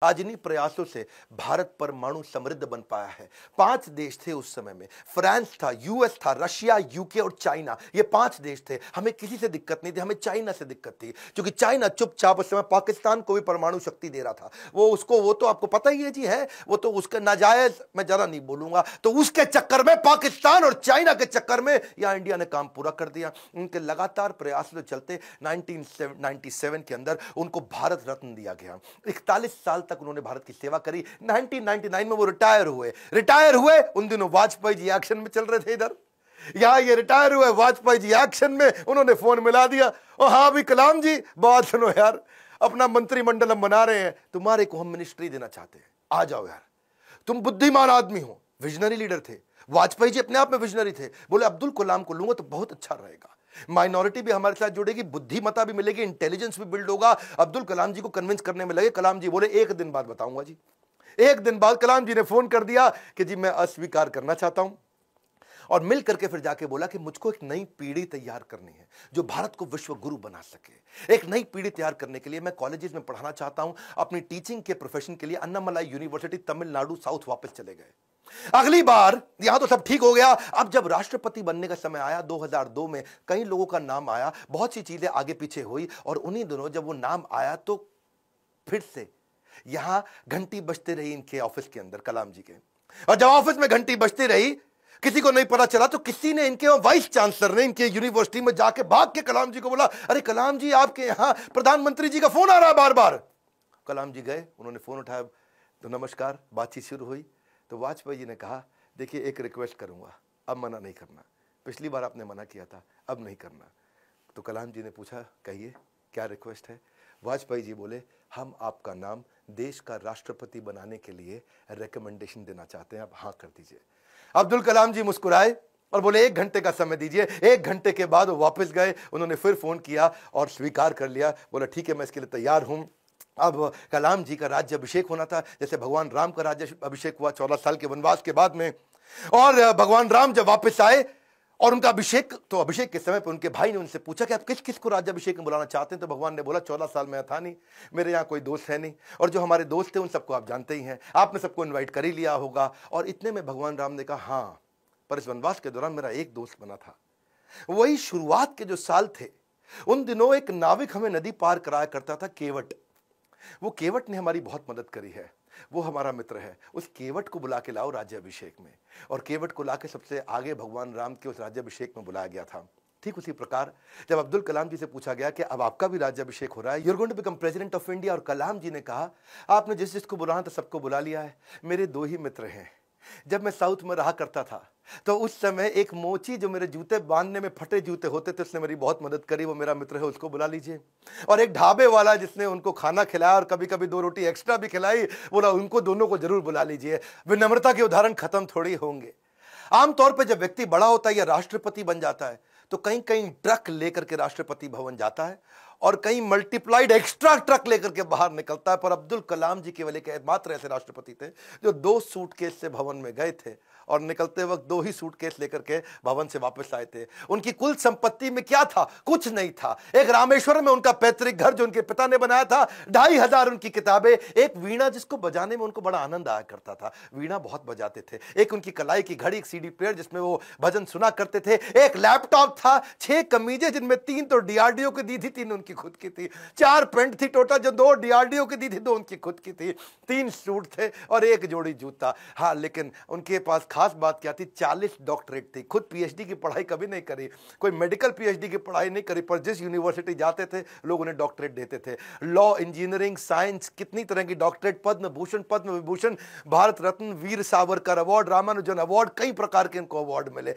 आज इन्हीं प्रयासों से भारत परमाणु समृद्ध बन पाया है। 5 देश थे उस समय में, फ्रांस था, यूएस था, रशिया, यूके और चाइना। ये 5 देश थे। हमें किसी से दिक्कत नहीं थी, हमें चाइना से दिक्कत थी, क्योंकि चाइना चुपचाप उस समय पाकिस्तान को भी परमाणु शक्ति दे रहा था। वो तो आपको पता ही है जी, है वो तो उसका नाजायज, मैं ज्यादा नहीं बोलूंगा, तो उसके चक्कर में, पाकिस्तान और चाइना के चक्कर में यहां इंडिया ने काम पूरा कर दिया। उनके लगातार प्रयासों के चलते 1997 के अंदर उनको भारत रत्न दिया गया। 41 साल तक उन्होंने भारत की सेवा करी। 1999 में वो रिटायर हुए। उन दिनों वाजपेयी जी एक्शन में चल रहे थे इधर, यहां ये रिटायर हुए, वाजपेयी जी एक्शन में, उन्होंने फोन मिला दिया, और हाँ भी कलाम जी बात सुनो यार, अपना मंत्रिमंडल हम बना रहे हैं, तुम्हारे को हम मिनिस्ट्री देना चाहते हैं, आ जाओ यार, तुम बुद्धिमान आदमी हो। विजनरी लीडर थे वाजपेयी जी, अपने आप में विजनरी थे। बोले अब्दुल कलाम को लूंगा तो बहुत अच्छा रहेगा, माइनॉरिटी भी हमारे साथ जुड़ेगी, बुद्धिमत्ता भी मिलेगी, इंटेलिजेंस भी बिल्ड होगा। अब्दुल कलाम जी को कन्विंस करने में लगे। कलाम जी बोले 1 दिन बाद बताऊंगा जी। 1 दिन बाद कलाम जी ने फोन कर दिया कि जी मैं अस्वीकार करना चाहता हूं, और मिल करके फिर जाके बोला कि मुझको एक नई पीढ़ी तैयार करनी है जो भारत को विश्व गुरु बना सके। एक नई पीढ़ी तैयार करने के लिए मैं कॉलेजेस में पढ़ाना चाहता हूं। अपनी टीचिंग के प्रोफेशन के लिए अन्नामलाई यूनिवर्सिटी तमिलनाडु साउथ वापस चले गए। अगली बार यहां तो सब ठीक हो गया, अब जब राष्ट्रपति बनने का समय आया 2002 में, कई लोगों का नाम आया, बहुत सी चीजें आगे पीछे हुई, और उन्हीं दिनों जब वो नाम आया तो फिर से यहां घंटी बजती रही इनके ऑफिस के अंदर, कलाम जी के। और जब ऑफिस में घंटी बजती रही, किसी को नहीं पता चला, तो किसी ने, इनके वाइस चांसलर ने इनके यूनिवर्सिटी में जाके भाग के कलाम जी को बोला, अरे कलाम जी आपके यहां प्रधानमंत्री जी का फोन आ रहा है बार बार। कलाम जी गए, उन्होंने फोन उठाया, तो नमस्कार, बातचीत शुरू हुई। तो वाजपेयी जी ने कहा, देखिए एक रिक्वेस्ट करूंगा, अब मना नहीं करना, पिछली बार आपने मना किया था, अब नहीं करना। तो कलाम जी ने पूछा, कहिए क्या रिक्वेस्ट है। वाजपेयी जी बोले, हम आपका नाम देश का राष्ट्रपति बनाने के लिए रिकमेंडेशन देना चाहते हैं, आप हाँ कर दीजिए। अब्दुल कलाम जी मुस्कुराए और बोले 1 घंटे का समय दीजिए। 1 घंटे के बाद वो वापस गए, उन्होंने फिर फोन किया और स्वीकार कर लिया। बोला ठीक है, मैं इसके लिए तैयार हूं। अब कलाम जी का राज्य अभिषेक होना था, जैसे भगवान राम का राज्य अभिषेक हुआ 14 साल के वनवास के बाद में। और भगवान राम जब वापस आए और उनका अभिषेक, तो अभिषेक के समय पर उनके भाई ने उनसे पूछा कि आप किस किस को राज्य अभिषेक में बुलाना चाहते हैं। तो भगवान ने बोला 14 साल में था नहीं, मेरे यहाँ कोई दोस्त है नहीं, और जो हमारे दोस्त थे उन सबको आप जानते ही हैं, आपने सबको इन्वाइट कर ही लिया होगा। और इतने में भगवान राम ने कहा, हाँ पर इस वनवास के दौरान मेरा एक दोस्त बना था। वही शुरुआत के जो साल थे, उन दिनों एक नाविक हमें नदी पार कराया करता था, केवट। वो केवट ने हमारी बहुत मदद करी है, वो हमारा मित्र है। उस केवट को बुला के लाओ राज्याभिषेक में। और केवट को लाके सबसे आगे भगवान राम के उस राज्याभिषेक में बुलाया गया था। ठीक उसी प्रकार जब अब्दुल कलाम जी से पूछा गया कि अब आपका भी राज्याभिषेक हो रहा है, you are going to become president of India, और कलाम जी ने कहा, आपने जिस जिसको बुलाना था सबको बुला लिया है, मेरे 2 ही मित्र हैं। जब मैं साउथ में रहा करता था तो उस समय एक मोची जो मेरे जूते बांधने में फटे जूते होते थे, उसने मेरी बहुत मदद करी, वो मेरा मित्र है, उसको बुला लीजिए। और एक ढाबे वाला जिसने उनको खाना खिलाया और कभी कभी 2 रोटी एक्स्ट्रा भी खिलाई, बोला उनको दोनों को जरूर बुला लीजिए। विनम्रता के उदाहरण खत्म थोड़ी होंगे। आमतौर पर जब व्यक्ति बड़ा होता है या राष्ट्रपति बन जाता है तो कहीं कहीं ट्रक लेकर के राष्ट्रपति भवन जाता है, और कहीं मल्टीप्लाइड एक्स्ट्रा ट्रक लेकर के बाहर निकलता है। पर अब्दुल कलाम जी केवल एक मात्र ऐसे राष्ट्रपति थे जो 2 सूटकेस से भवन में गए थे, और निकलते वक्त 2 ही सूटकेस लेकर के भवन से वापस आए थे। उनकी कुल संपत्ति में क्या था? कुछ नहीं था। एक रामेश्वर में उनका पैतृक घर जो उनके पिता ने बनाया था, 2500 उनकी किताबें, एक वीणा जिसको बजाने में उनको बड़ा आनंद आया करता था, वीणा बहुत बजाते थे, एक उनकी कलाई की घड़ी, एक सीडी प्लेयर जिसमें वो भजन सुना करते थे, एक लैपटॉप था, 6 कमीजें जिनमें 3 तो डीआरडीओ की दी थी, 3 उनकी खुद की थी, 4 पेंट थी टोटल, जो 2 डीआरडीओ की दी थी, 2 उनकी खुद की थी, 3 सूट थे और 1 जोड़ी जूता। हाँ, लेकिन उनके पास खास बात क्या थी? 40 डॉक्टरेट थी। खुद पीएचडी की पढ़ाई कभी नहीं करी, कोई मेडिकल पीएचडी की पढ़ाई नहीं करी, पर जिस यूनिवर्सिटी जाते थे लोग उन्हें डॉक्टरेट देते थे। लॉ, इंजीनियरिंग, साइंस, कितनी तरह की doctorate, Padma Bhushan, Padma Vibhushan, Bharat Ratna, Veer Savarkar award, Ramanujan award, कई प्रकार के इनको अवार्ड मिले।